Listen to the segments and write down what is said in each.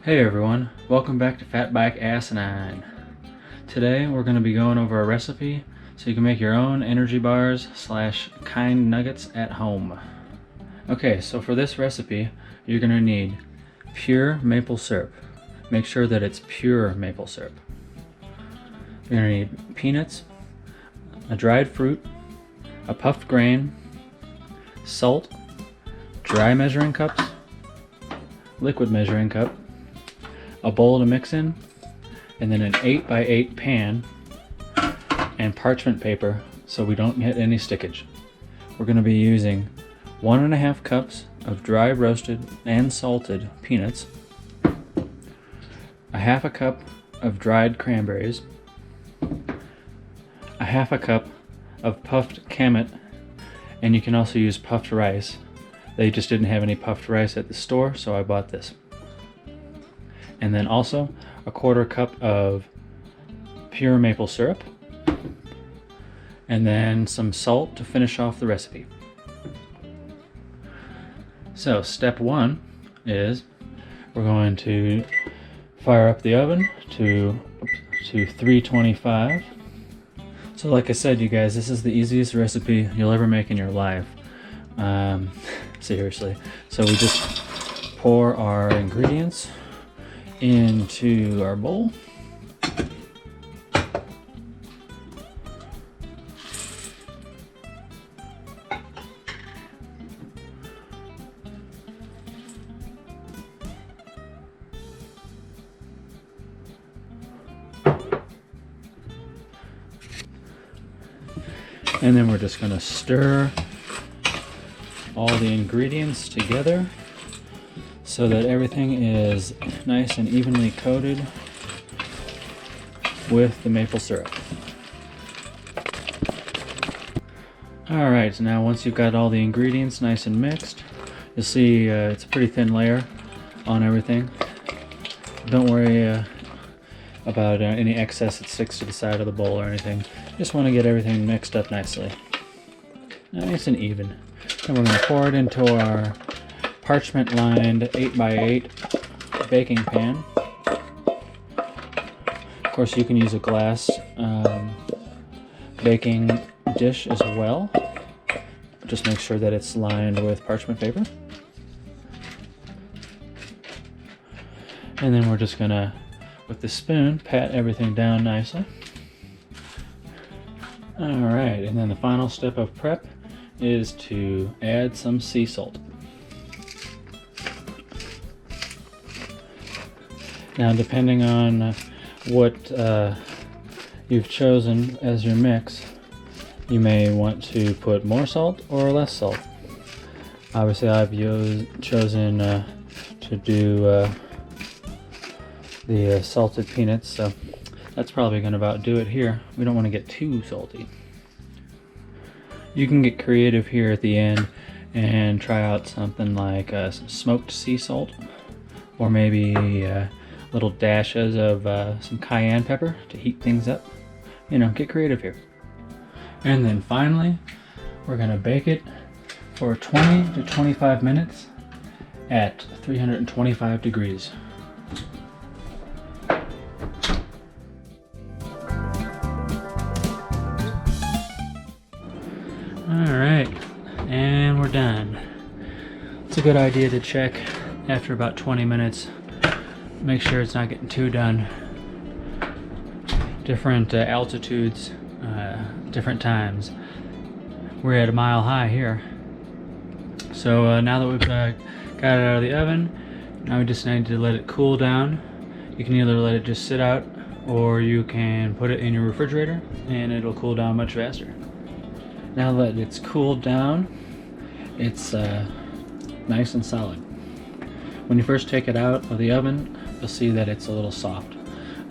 Hey everyone, welcome back to Fat Bike Asinine. Today we're going to be going over a recipe so you can make your own energy bars / kind nuggets at home. Okay, so for this recipe you're going to need pure maple syrup. Make sure that it's pure maple syrup. You're going to need peanuts, a dried fruit, a puffed grain, salt, dry measuring cups, liquid measuring cup, a bowl to mix in, and then an 8x8 pan and parchment paper so we don't get any stickage. We're going to be using 1.5 cups of dry roasted and salted peanuts, a 1/2 cup of dried cranberries, a 1/2 cup of puffed kamut, and you can also use puffed rice. They just didn't have any puffed rice at the store, so I bought this. And then also a 1/4 cup of pure maple syrup, and then some salt to finish off the recipe. So step 1 is we're going to fire up the oven to 325. So like I said, you guys, this is the easiest recipe you'll ever make in your life. Seriously. So we just pour our ingredients into our bowl. And then we're just going to stir all the ingredients together so that everything is nice and evenly coated with the maple syrup. Alright, so now once you've got all the ingredients nice and mixed, you'll see it's a pretty thin layer on everything. Don't worry about any excess that sticks to the side of the bowl or anything. Just want to get everything mixed up nicely. Nice and even. Then we're going to pour it into our parchment lined 8x8 baking pan. Of course you can use a glass baking dish as well. Just make sure that it's lined with parchment paper. And then we're just gonna, with the spoon, pat everything down nicely. Alright, and then the final step of prep is to add some sea salt. Now, depending on what you've chosen as your mix, you may want to put more salt or less salt. Obviously, I've chosen to do the salted peanuts, so that's probably going to about do it here. We don't want to get too salty. You can get creative here at the end and try out something like some smoked sea salt, or maybe little dashes of some cayenne pepper to heat things up. You know, get creative here. And then finally, we're gonna bake it for 20 to 25 minutes at 325 degrees. Alright, and we're done. It's a good idea to check after about 20 minutes. Make sure it's not getting too done. Different altitudes, different times. We're at a mile high here. So now that we've got it out of the oven, now we just need to let it cool down. You can either let it just sit out, or you can put it in your refrigerator and it'll cool down much faster. Now that it's cooled down, it's nice and solid. When you first take it out of the oven, you'll see that it's a little soft,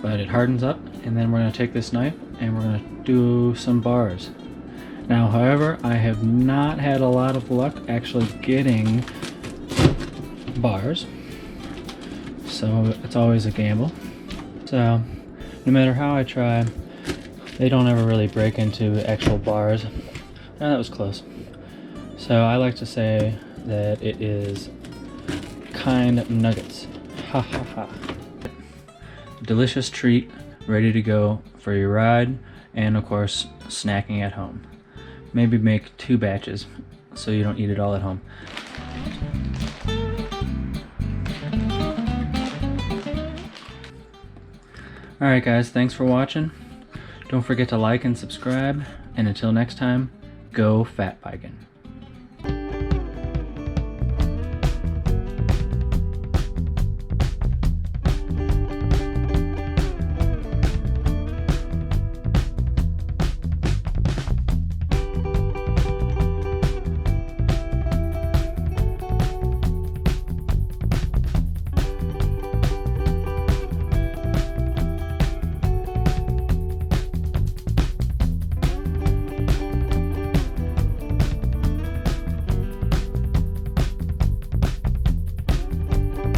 but it hardens up, and then we're going to take this knife and we're going to do some bars. Now, however, I have not had a lot of luck actually getting bars, so it's always a gamble. So no matter how I try, they don't ever really break into actual bars. Oh, that was close. So I like to say that it is kind nuggets. Ha ha ha. Delicious treat, ready to go for your ride, and of course, snacking at home. Maybe make 2 batches so you don't eat it all at home. Alright guys, thanks for watching. Don't forget to like and subscribe, and until next time, go fat biking.